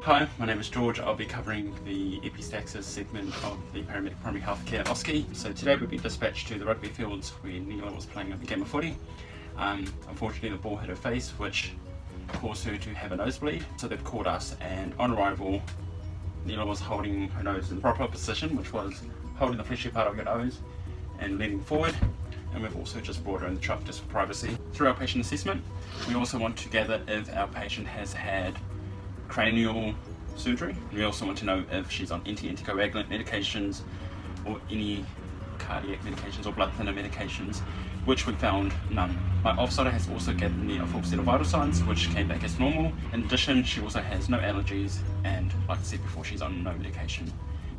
Hi, my name is George. I'll be covering the Epistaxis segment of the Parametric Primary Healthcare OSCE. So today we've been dispatched to the rugby fields where Nele was playing a game of footy. Unfortunately the ball hit her face, which caused her to have a nosebleed. So they've called us, and on arrival Nele was holding her nose in the proper position, which was holding the fleshy part of your nose and leaning forward. And we've also just brought her in the truck just for privacy. Through our patient assessment, we also want to gather if our patient has had cranial surgery. We also want to know if she's on anti-anticoagulant medications or any cardiac medications or blood thinner medications, which we found none. My offsider has also gathered me a full set of vital signs, which came back as normal. In addition, she also has no allergies and, like I said before, she's on no medication.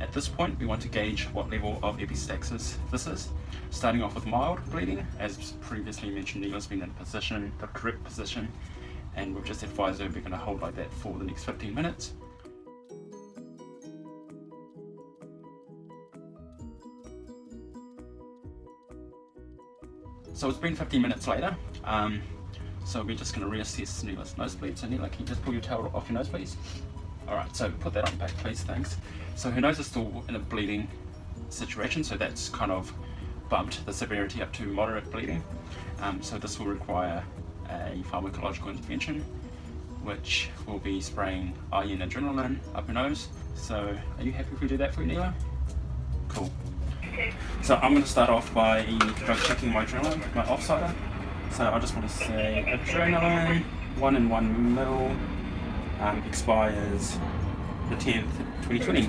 At this point, we want to gauge what level of epistaxis this is, starting off with mild bleeding. As previously mentioned, Nele's been in the correct position, and we've just advised her we're going to hold like that for the next 15 minutes. So it's been 15 minutes later, so we're just going to reassess Nele's nosebleed. So Nele, can you just pull your towel off your nose, please? Alright, so put that on back, please, thanks. So her nose is still in a bleeding situation, so that's kind of bumped the severity up to moderate bleeding. So this will require a pharmacological intervention, which will be spraying iron adrenaline up her nose. So are you happy if we do that for you, Nele? Cool. So I'm going to start off by drug checking my adrenaline, my offsider. So I just want to say adrenaline, 1 in 1 mil, expires the 10th, 2020.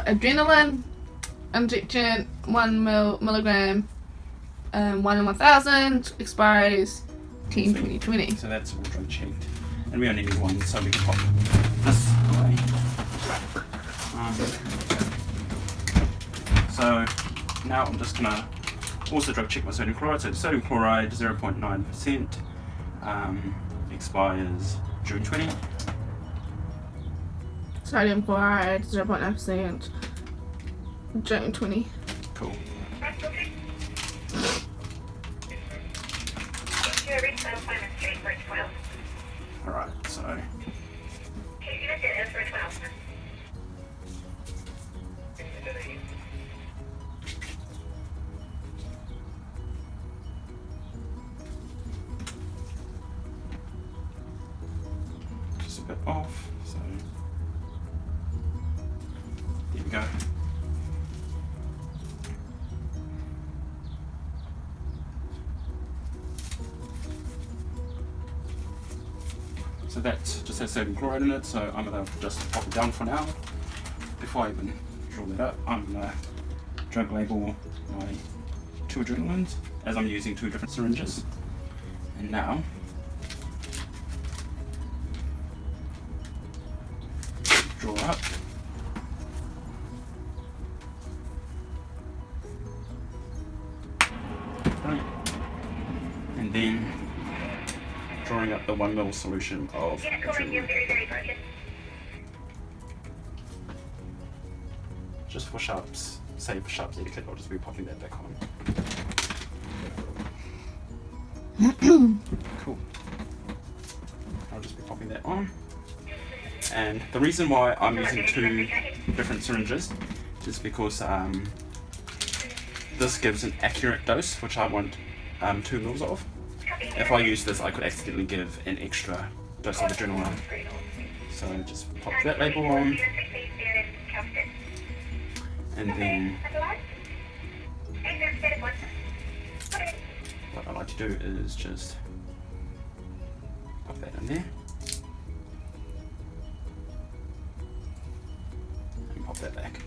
Adrenaline injection, 1 milligram, 1 in 1,000, expires 10, 2020. So that's all drug checked. And we only need one, so we can pop this away. So now I'm just going to also drug check my sodium chloride. So sodium chloride 0.9%, expires June 20. Sodium chloride 0.9%, June 20. Cool. Alright, so just a bit off, so there we go. So that just has sodium chloride in it, so I'm going to just pop it down for now. Before I even draw that up, I'm going to drug label my 2 adrenalines, as I'm using 2 different syringes. And now, draw up. Right. And then drawing up the 1 ml solution of adrenaline. Just for sharps, say for sharps etiquette, I'll just be popping that back on. Cool. I'll just be popping that on. And the reason why I'm using 2 different syringes is because this gives an accurate dose, which I want 2 mils of. If I use this, I could accidentally give an extra dose of adrenaline. So just pop that label on. And then what I like to do is just pop that in there. And pop that back.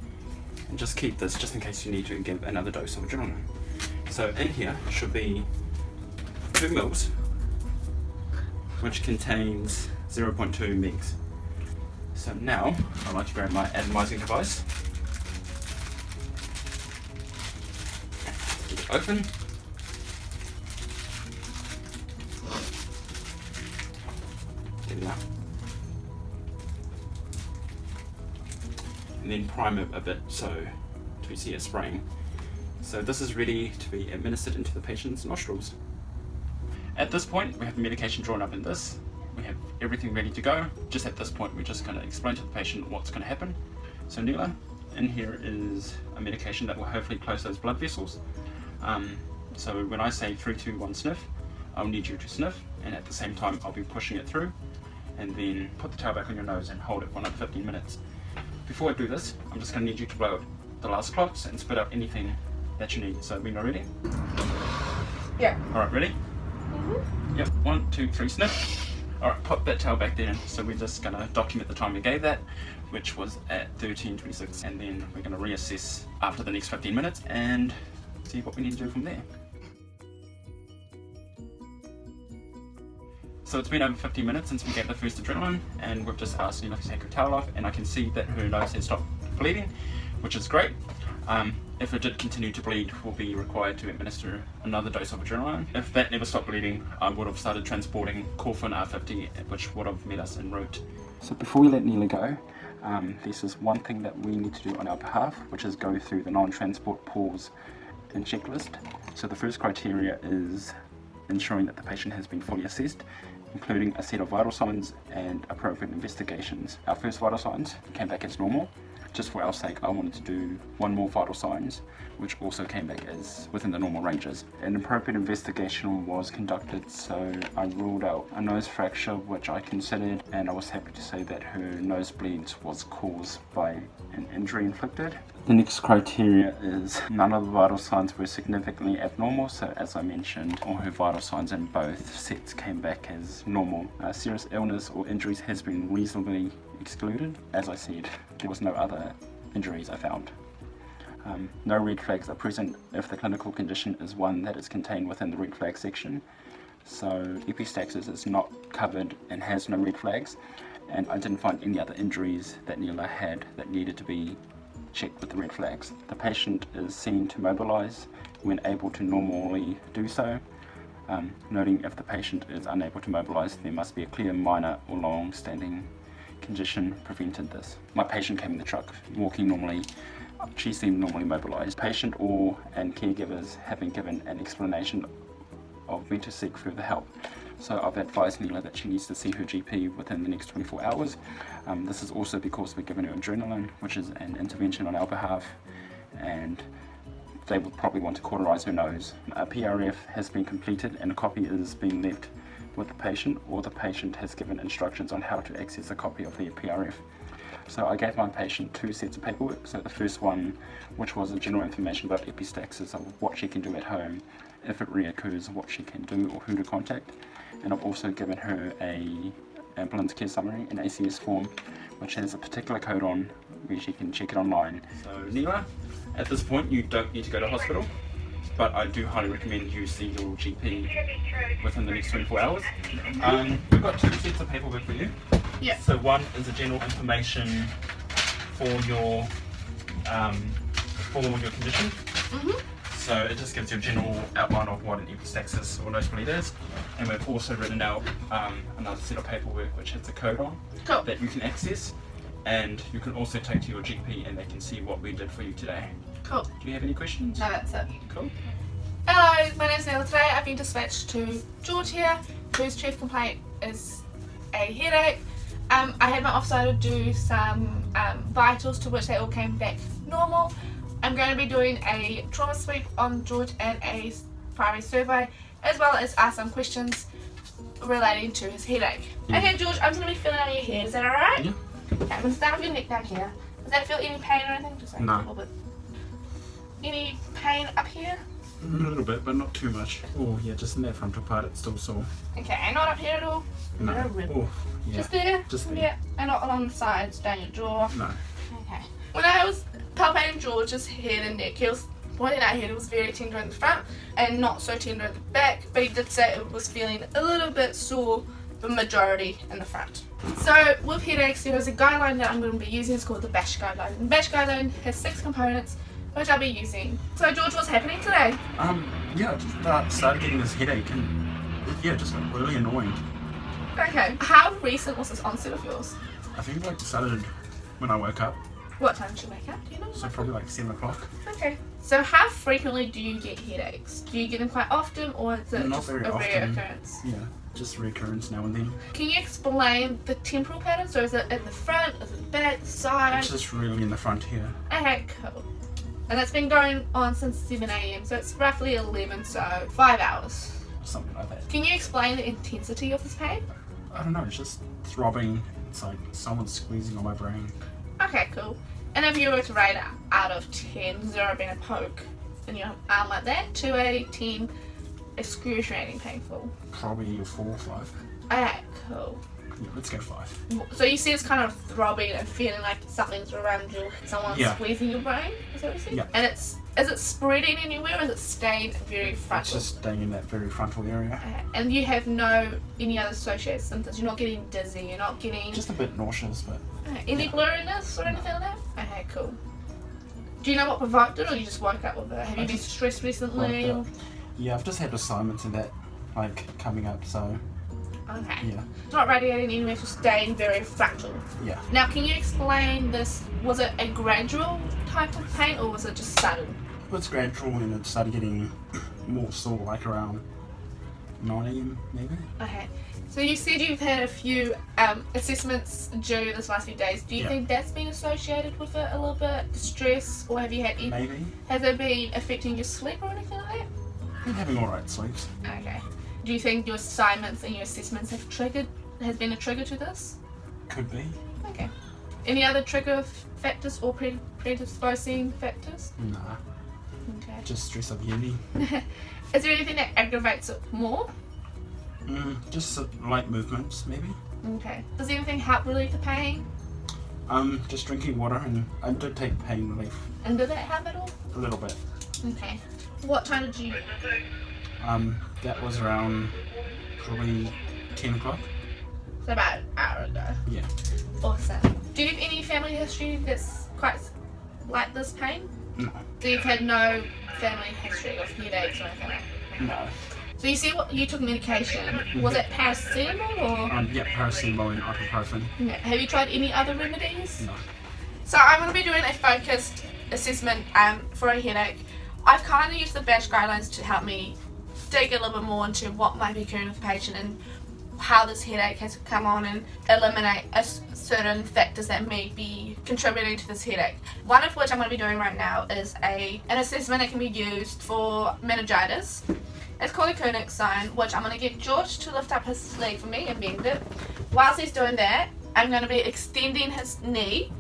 And just keep this just in case you need to give another dose of adrenaline. So in here should be 2 mils, which contains 0.2 mgs. So now I like to grab my atomizing device, get it open, get it out, and then prime it a bit so to see it spraying. So this is ready to be administered into the patient's nostrils. At this point, we have the medication drawn up in this, we have everything ready to go. Just at this point, we're just going to explain to the patient what's going to happen. So Nele, in here is a medication that will hopefully close those blood vessels. So when I say 3, 2, 1 sniff, I'll need you to sniff, and at the same time I'll be pushing it through, and then put the towel back on your nose and hold it for another 15 minutes. Before I do this, I'm just going to need you to blow the last clots and spit out anything that you need. So we are ready? Yeah. Alright, ready? Mm-hmm. Yep, 1, 2, 3, sniff. Alright, pop that towel back there. So we're just going to document the time we gave that, which was at 13:26, and then we're going to reassess after the next 15 minutes and see what we need to do from there. So it's been over 15 minutes since we gave the first adrenaline, and we've just asked Nele to take her towel off, and I can see that her nose has stopped bleeding, which is great. If it did continue to bleed, we'll be required to administer another dose of adrenaline. If that never stopped bleeding, I would have started transporting Corfin R50, which would have met us en route. So before we let Nele go, this is one thing that we need to do on our behalf, which is go through the non-transport pause and checklist. So the first criteria is ensuring that the patient has been fully assessed, including a set of vital signs and appropriate investigations. Our first vital signs came back as normal. Just for our sake, I wanted to do one more vital signs, which also came back as within the normal ranges. An appropriate investigation was conducted, so I ruled out a nose fracture, which I considered, and I was happy to say that her nosebleed was caused by an injury inflicted. The next criteria is none of the vital signs were significantly abnormal, so as I mentioned, all her vital signs in both sets came back as normal. Serious illness or injuries has been reasonably excluded. As I said, there was no other injuries I found. No red flags are present if the clinical condition is one that is contained within the red flag section. So Epistaxis is not covered and has no red flags, and I didn't find any other injuries that Nele had that needed to be checked with the red flags. The patient is seen to mobilise when able to normally do so. Noting if the patient is unable to mobilise, there must be a clear minor or long-standing condition prevented this. My patient came in the truck walking normally. She seemed normally mobilised. Patient and caregivers have been given an explanation of when to seek further help. So I've advised Nele that she needs to see her GP within the next 24 hours. This is also because we're giving her adrenaline, which is an intervention on our behalf, and they will probably want to cauterise her nose. A PRF has been completed and a copy is being left with the patient, or the patient has given instructions on how to access a copy of their PRF. So I gave my patient 2 sets of paperwork. So the first one, which was a general information about Epistaxis, of what she can do at home, if it reoccurs, what she can do or who to contact. And I've also given her a ambulance care summary, an ACS form, which has a particular code on where she can check it online. So Nele, at this point you don't need to go to hospital, but I do highly recommend you see your GP within the next 24 hours. We've got 2 sets of paperwork for you. Yeah. So one is a general information for your condition. Mm-hmm. So it just gives you a general outline of what an epistaxis or nosebleed is. And we've also written out another set of paperwork which has a code on that you can access. And you can also take to your GP and they can see what we did for you today. Cool. Do you have any questions? No, that's it. Cool. Hello, my name's Nele. Today I've been dispatched to George here, whose chief complaint is a headache. I had my officer do some vitals, to which they all came back normal. I'm going to be doing a trauma sweep on George and a primary survey, as well as ask some questions relating to his headache. Okay, George, I'm going to be filling out your hair. Is that alright? Yeah. Okay, I'm going to start with your neck down here. Does that feel any pain or anything? Just like No. a little bit. Any pain up here? A little bit, but not too much. Oh yeah, just in that frontal part it's still sore. Okay, not up here at all? No. Not a rib. Oh, yeah. Just there? Just there. Yeah, and not along the sides, down your jaw? No. Okay. When I was palpating George's head and neck, he was pointing out here it was very tender in the front and not so tender at the back, but he did say it was feeling a little bit sore, the majority in the front. So with headaches, there is a guideline that I'm going to be using. It's called the BASH guideline. And the BASH guideline has 6 components, which I'll be using. So George, what's happening today? Yeah, just started getting this headache and yeah, just like really annoying. Okay. How recent was this onset of yours? I think like it started when I woke up. What time did you wake up? Do you know? So probably like 7 o'clock. Okay. So how frequently do you get headaches? Do you get them quite often, or is it Not just very a rare often. occurrence? Yeah, just recurrence now and then. Can you explain the temporal pattern? So is it in the front, is it the back, the side? It's just really in the front here. Okay, cool. And that's been going on since 7 a.m, so it's roughly 11, so 5 hours. Something like that. Can you explain the intensity of this pain? I don't know, it's just throbbing. It's like someone's squeezing on my brain. Okay, cool. And if you were to rate it out of 10, 0 being a poke in your arm like that, to a 10 excruciating painful. Probably a 4 or 5. Okay, cool. Yeah, let's go 5. So you see it's kind of throbbing and feeling like something's around you, someone's Yeah. squeezing your brain, is that what you see? Yeah. And is it spreading anywhere, or is it staying very It's frontal? just staying in that very frontal area. And you have any other associated symptoms? You're not getting dizzy, you're not getting Just a bit nauseous, but any yeah. blurriness or anything like that? Okay, cool. Do you know what provoked it, or you just woke up with it? Have you been stressed recently? woke up. Yeah, I've just had assignments and that like coming up, so Okay. yeah. It's not radiating anywhere, it's just staying very fractal. Yeah. Now, can you explain this? Was it a gradual type of pain, or was it just sudden? It was gradual and it started getting more sore like around 9 a.m. maybe. Okay. So you said you've had a few assessments due this last few days. Do you Yeah. think that's been associated with it a little bit? Stress, or have you had any? Maybe. Has it been affecting your sleep or anything like that? Been having alright sleeps. Okay. Do you think your assignments and your assessments has been a trigger to this? Could be. Okay. Any other trigger factors or predisposing factors? Nah. Okay. Just stress of uni. Is there anything that aggravates it more? Just light movements maybe. Okay. Does anything help relieve the pain? Just drinking water, and I did take pain relief And did that help at all? a little bit. Okay. What time did you? That was around probably 10 o'clock. So about an hour ago. Yeah. Awesome. Do you have any family history that's quite like this pain? No. So you've had no family history of headaches or anything like that? No. So you see what you took medication. Was it paracetamol or? Yeah, paracetamol and ibuprofen. Yeah. Have you tried any other remedies? No. So I'm going to be doing a focused assessment for a headache. I've kind of used the BASH guidelines to help me dig a little bit more into what might be occurring with the patient and how this headache has come on, and eliminate certain factors that may be contributing to this headache. One of which I'm going to be doing right now is an assessment that can be used for meningitis. It's called a Koenig sign, which I'm going to get George to lift up his sleeve for me and bend it. Whilst he's doing that, I'm going to be extending his knee.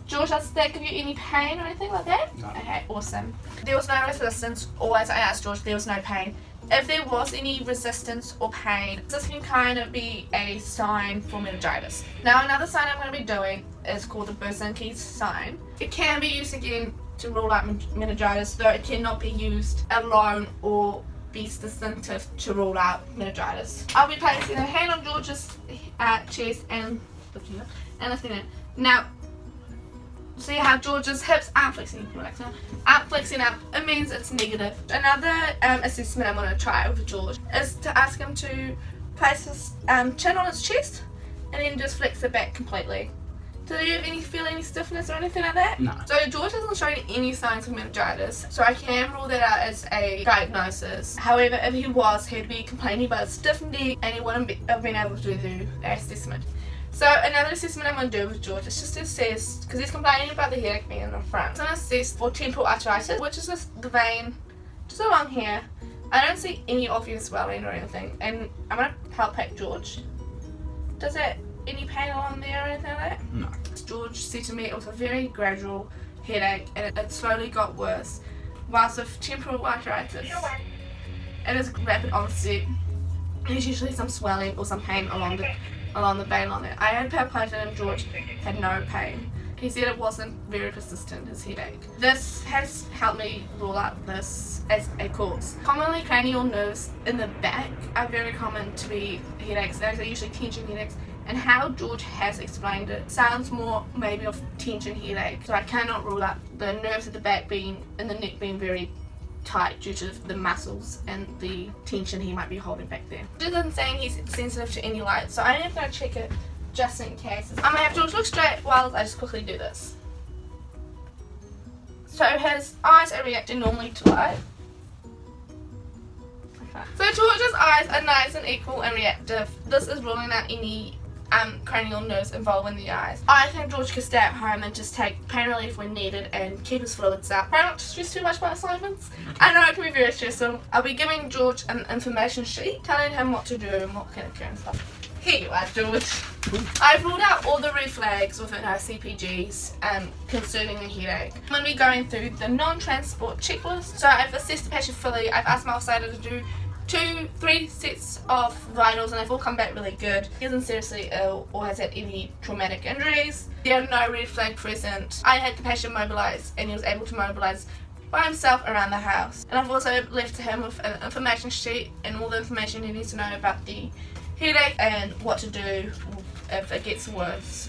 George, does that give you any pain or anything like that? No. Okay, awesome. There was no resistance, or as I asked George, there was no pain. If there was any resistance or pain, this can kind of be a sign for meningitis. Now, another sign I'm going to be doing is called the Berzinski's sign. It can be used again to rule out meningitis, though it cannot be used alone or be distinctive to rule out meningitis. I'll be placing a hand on George's chest and lifting it. Now, see how George's hips aren't flexing, relax now, aren't flexing up, it means it's negative. Another assessment I'm going to try with George is to ask him to place his chin on his chest and then just flex it back completely. Do you feel any stiffness or anything like that? No. So George isn't showing any signs of meningitis, so I can rule that out as a diagnosis. However, if he was, he'd be complaining about stiff neck and he wouldn't have been able to do the assessment. So another assessment I'm going to do with George is just to assess, because he's complaining about the headache being in the front. I'm going to assess for temporal arteritis, which is just the vein just along here. I don't see any obvious swelling or anything, and I'm going to help pat George. Does that any pain along there or anything like that? No. George said to me it was a very gradual headache and it slowly got worse. Whilst with temporal arteritis, it is rapid onset. There's usually some swelling or some pain along the vein on it. I had palpated and George had no pain. He said it wasn't very persistent, his headache. This has helped me rule out this as a cause. Commonly, cranial nerves in the back are very common to be headaches. Those are usually tension headaches. And how George has explained it sounds more maybe of tension headache. So I cannot rule out the nerves at the back being, and the neck being very tight due to the muscles and the tension he might be holding back there. It isn't saying he's sensitive to any light, so I am going to check it just in case. I'm gonna have George look straight while I just quickly do this. So his eyes are reacting normally to light. Okay. So George's eyes are nice and equal and reactive. This is ruling out any cranial nerves involved in the eyes. I think George could stay at home and just take pain relief when needed and keep his fluids up. Try not to stress too much about assignments. I know it can be very stressful. I'll be giving George an information sheet telling him what to do and what can occur and stuff. Here you are, George. I've ruled out all the red flags within our CPGs concerning the headache. I'm going to be going through the non-transport checklist. So I've assessed the patient fully. I've asked my officer to do 2-3 sets of vitals and they've all come back really good. He isn't seriously ill or has had any traumatic injuries. There are no red flag present. I had the patient mobilised and he was able to mobilise by himself around the house. And I've also left him with an information sheet and all the information he needs to know about the headache and what to do if it gets worse.